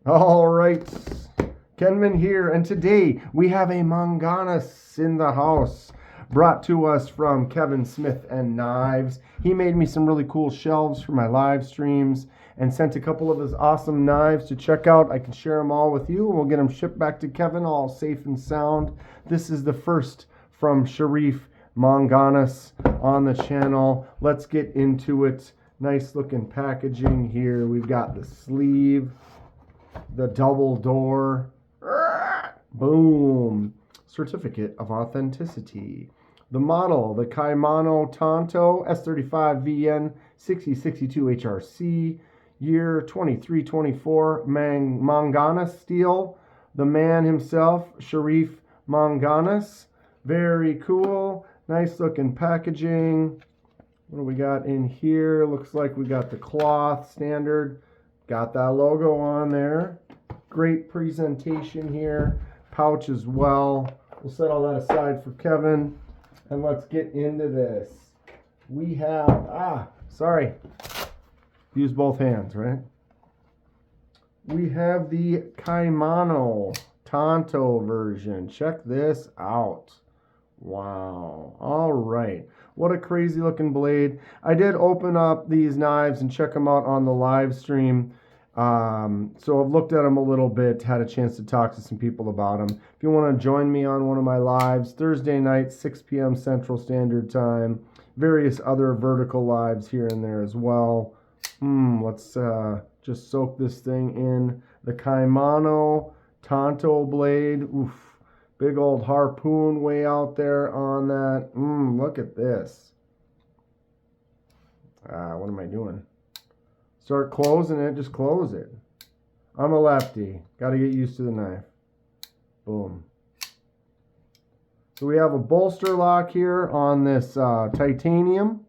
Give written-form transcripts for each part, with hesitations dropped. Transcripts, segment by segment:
All right, Kenman here, and today we have a Manganas in the house, brought to us from KevinSmithandKnives. He made me some really cool shelves for my live streams and sent a couple of his awesome knives to check out. I can share them all with you, and we'll get them shipped back to Kevin all safe and sound. This is the first from Sharif Manganas on the channel. Let's get into it. Nice looking packaging here. We've got the sleeve, the double door, boom, certificate of authenticity. The model, the Caimano Tonto S35VN 6062 HRC, year 2324, Manganas Steel. The man himself, Sharif Manganas. Very cool. Nice looking packaging. What do we got in here? Looks like we got the cloth standard. Got that logo on there. Great presentation here. Pouch as well. We'll set all that aside for Kevin. And let's get into this. We have, use both hands, right? We have the Caimano Tonto version. Check this out. Wow. All right. What a crazy looking blade. I did open up these knives and check them out on the live stream. So I've looked at them a little bit, had a chance to talk to some people about them. If you want to join me on one of my lives, Thursday night, 6 p.m. Central Standard Time. Various other vertical lives here and there as well. Let's just soak this thing in. The Caimano Tonto blade. Oof. Big old harpoon way out there on that. Look at this. What am I doing? Start closing it, just close it. I'm a lefty. Got to get used to the knife. Boom. So we have a bolster lock here on this titanium.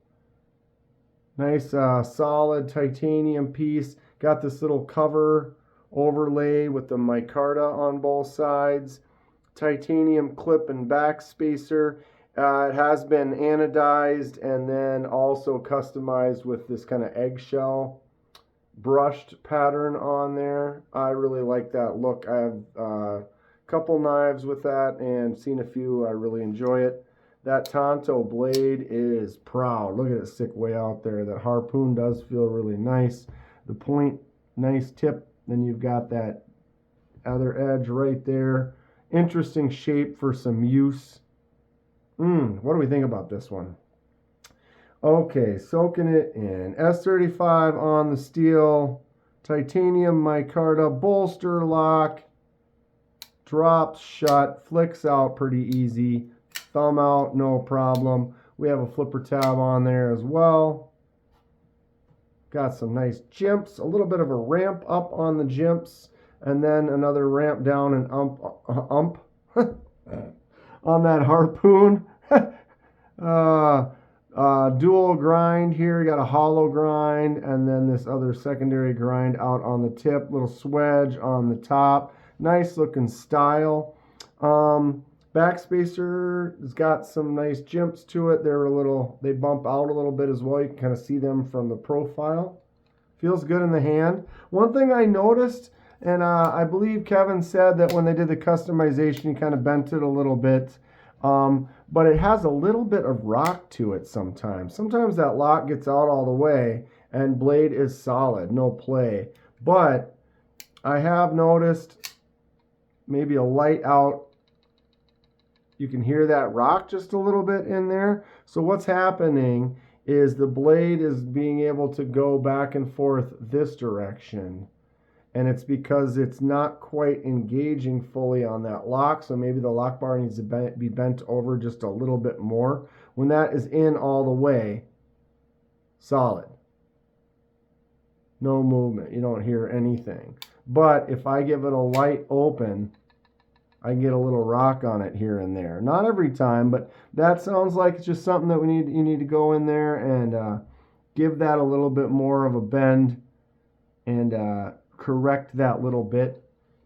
Nice solid titanium piece. Got this little cover overlay with the micarta on both sides. Titanium clip and back spacer. It has been anodized and then also customized with this kind of eggshell brushed pattern on there. I really like that look. I have a couple knives with that and seen a few. I really enjoy it. That Tonto blade is proud. Look at it stick way out there. That harpoon does feel really nice. The point, nice tip. Then you've got that other edge right there. Interesting shape for some use. What do we think about this one? Okay, soaking it in. S35 on the steel. Titanium micarta bolster lock. Drops shut. Flicks out pretty easy. Thumb out, no problem. We have a flipper tab on there as well. Got some nice jimps. A little bit of a ramp up on the jimps. And then another ramp down and ump on that harpoon. Dual grind here. You got a hollow grind and then this other secondary grind out on the tip. Little swedge on the top. Nice looking style. Backspacer has got some nice jimps to it. They bump out a little bit as well. You can kind of see them from the profile. Feels good in the hand. One thing I noticed, and I believe Kevin said that when they did the customization, he kind of bent it a little bit. But it has a little bit of rock to it sometimes. Sometimes that lock gets out all the way and blade is solid, no play. But I have noticed maybe a light out. You can hear that rock just a little bit in there. So what's happening is the blade is being able to go back and forth this direction. And it's because it's not quite engaging fully on that lock. So maybe the lock bar needs to be bent over just a little bit more. When that is in all the way, solid. No movement. You don't hear anything. But if I give it a light open, I can get a little rock on it here and there. Not every time, but that sounds like it's just something that you need to go in there and give that a little bit more of a bend and correct that little bit.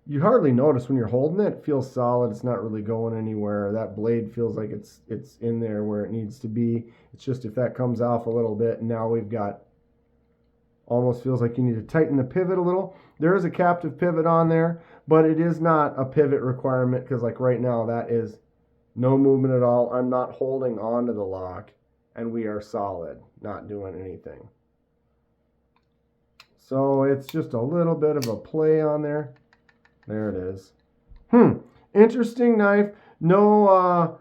You hardly notice when you're holding it. It feels solid. It's not really going anywhere. That blade feels like it's in there where it needs to be. It's just if that comes off a little bit, and now we've got almost feels like you need to tighten the pivot a little. There is a captive pivot on there, but it is not a pivot requirement because like right now that is no movement at all. I'm not holding on to the lock and we are solid, not doing anything. So it's just a little bit of a play on there. There it is. Interesting knife. No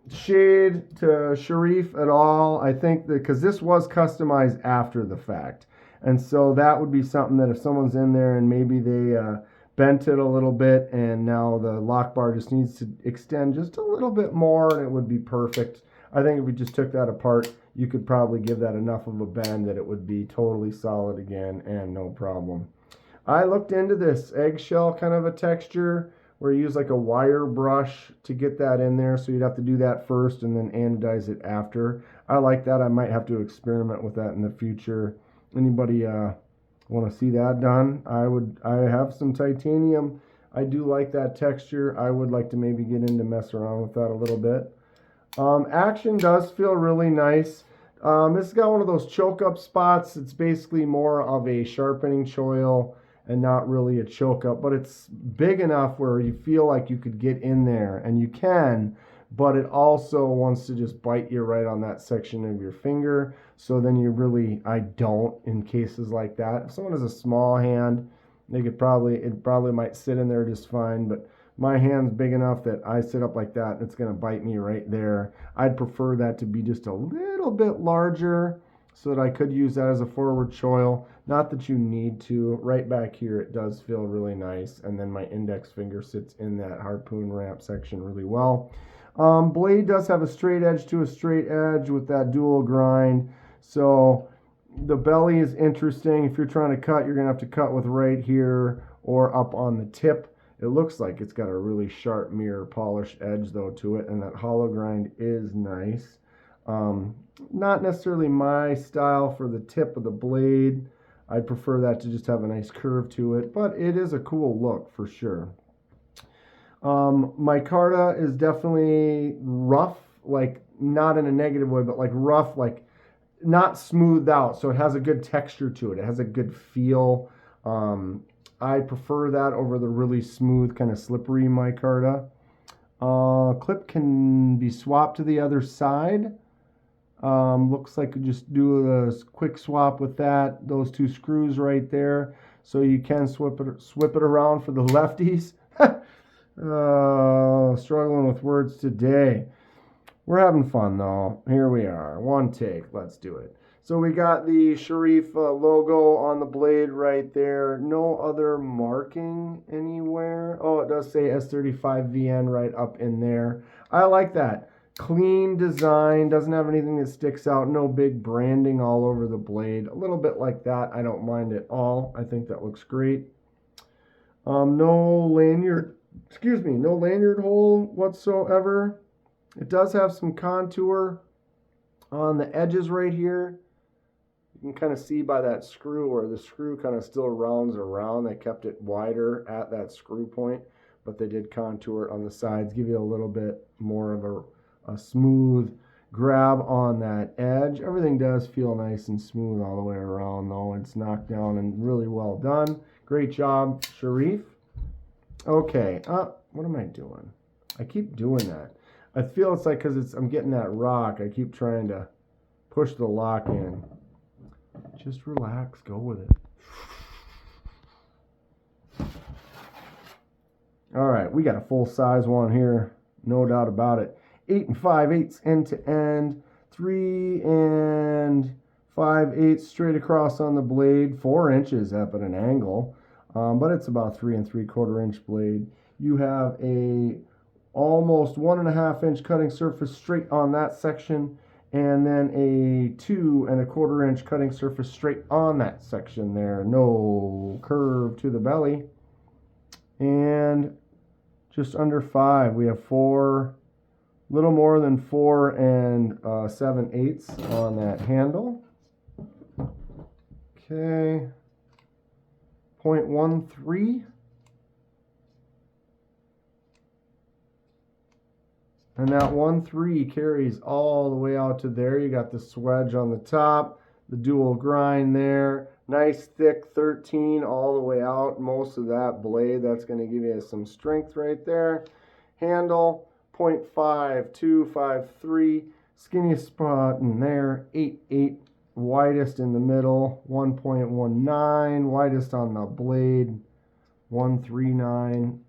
shade to Sharif at all. I think that because this was customized after the fact. And so that would be something that if someone's in there and maybe they bent it a little bit and now the lock bar just needs to extend just a little bit more and it would be perfect. I think if we just took that apart, you could probably give that enough of a bend that it would be totally solid again and no problem. I looked into this eggshell kind of a texture where you use like a wire brush to get that in there. So you'd have to do that first and then anodize it after. I like that. I might have to experiment with that in the future. Anybody want to see that done? I have some titanium. I do like that texture. I would like to maybe get into mess around with that a little bit. Action does feel really nice. This has got one of those choke up spots. It's basically more of a sharpening choil and not really a choke up, but it's big enough where you feel like you could get in there, and you can, but it also wants to just bite you right on that section of your finger. So then I don't in cases like that. If someone has a small hand, it probably might sit in there just fine, but my hand's big enough that I sit up like that, it's gonna bite me right there. I'd prefer that to be just a little bit larger so that I could use that as a forward choil. Not that you need to. Right back here, it does feel really nice, and then my index finger sits in that harpoon ramp section really well. Blade does have a straight edge to a straight edge with that dual grind, so the belly is interesting. If you're trying to cut, you're gonna have to cut with right here or up on the tip. It looks like it's got a really sharp mirror polished edge though to it, and that hollow grind is nice. Not necessarily my style for the tip of the blade. I prefer that to just have a nice curve to it, but it is a cool look for sure. Micarta is definitely rough, like not in a negative way, but like rough, like not smoothed out. So it has a good texture to it. It has a good feel. I prefer that over the really smooth, kind of slippery micarta. Clip can be swapped to the other side. Looks like you just do a quick swap with that, those two screws right there. So you can swip it around for the lefties. Struggling with words today. We're having fun though. Here we are. One take. Let's do it. So we got the Sharif logo on the blade right there. No other marking anywhere. Oh, it does say S35VN right up in there. I like that. Clean design. Doesn't have anything that sticks out. No big branding all over the blade. A little bit like that. I don't mind at all. I think that looks great. No lanyard. No lanyard hole whatsoever. It does have some contour on the edges right here. You can kind of see by that screw where the screw kind of still rounds around. They kept it wider at that screw point, but they did contour it on the sides, give you a little bit more of a smooth grab on that edge. Everything does feel nice and smooth all the way around though. It's knocked down and really well done. Great job, Sharif. Okay, what am I doing? I keep doing that. I feel it's like because I'm getting that rock, I keep trying to push the lock in. Just relax, go with it. All right, we got a full size one here, no doubt about it. 8 5/8 end to end, 3 5/8 straight across on the blade, 4 inches up at an angle, but it's about a 3 3/4 inch blade. You have a almost 1.5 inch cutting surface straight on that section, and then a 2 1/4 inch cutting surface straight on that section there. No curve to the belly. And just under 5. We have 4, little more than 4 7/8 on that handle. Okay. 0.13. And that 1.3 carries all the way out to there. You got the swedge on the top. The dual grind there. Nice thick 13 all the way out. Most of that blade, that's going to give you some strength right there. Handle 0.5253. Skinniest spot in there. 8.8. Widest in the middle. 1.19. Widest on the blade. 139.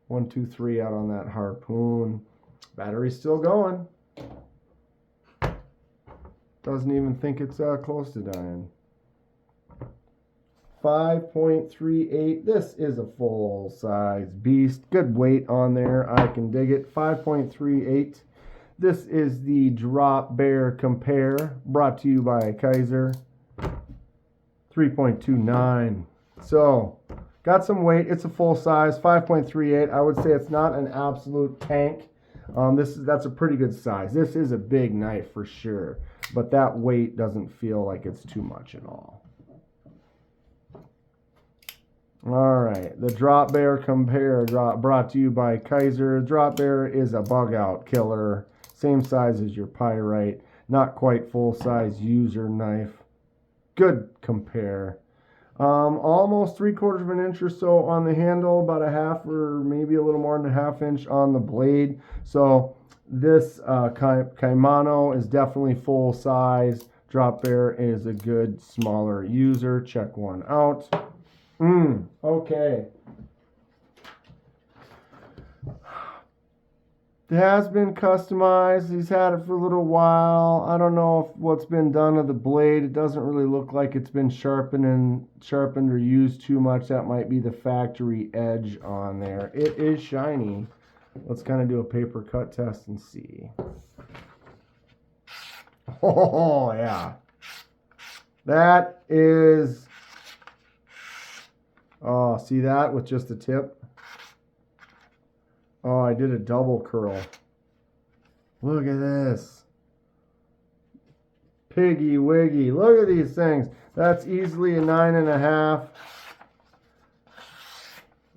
123 out on that harpoon. Battery's still going. Doesn't even think it's close to dying. 5.38. This is a full-size beast. Good weight on there. I can dig it. 5.38. This is the Drop Bear Compare, brought to you by Kaiser. 3.29. So, got some weight. It's a full size. 5.38. I would say it's not an absolute tank. That's a pretty good size. This is a big knife for sure, but that weight doesn't feel like it's too much at all. All right, the Drop Bear Compare brought to you by Kaiser. Drop Bear is a bug out killer, same size as your Pyrite, not quite full size user knife. Good compare. Almost 3/4 of an inch or so on the handle, about a half or maybe a little more than a half inch on the blade. So this Caimano is definitely full size. Drop Bear is a good smaller user. Check one out. Okay. It has been customized. He's had it for a little while. I don't know if what's been done to the blade. It doesn't really look like it's been sharpened or used too much. That might be the factory edge on there. It is shiny. Let's kind of do a paper cut test and see. Oh, yeah. That is... Oh, see that with just the tip? Oh, I did a double curl. Look at this. Piggy wiggy. Look at these things. That's easily a 9.5.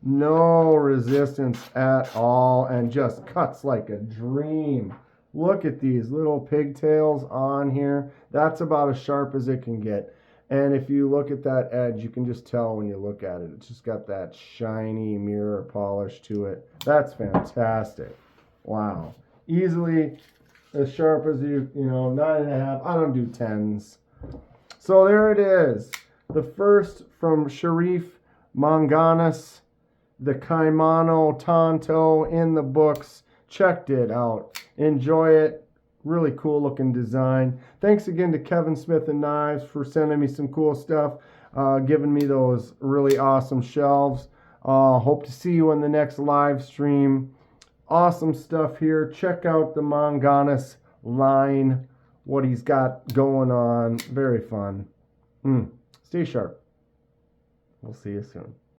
No resistance at all, and just cuts like a dream. Look at these little pigtails on here. That's about as sharp as it can get. And if you look at that edge, you can just tell when you look at it. It's just got that shiny mirror polish to it. That's fantastic. Wow. Easily as sharp as you know, 9.5. I don't do 10s. So there it is. The first from Sharif Manganas, the Caimano Tonto in the books. Checked it out. Enjoy it. Really cool looking design. Thanks again to KevinSmithandKnives for sending me some cool stuff, giving me those really awesome shelves. Hope to see you in the next live stream. Awesome stuff here. Check out the Manganas line, what he's got going on. Very fun. Stay sharp. We'll see you soon.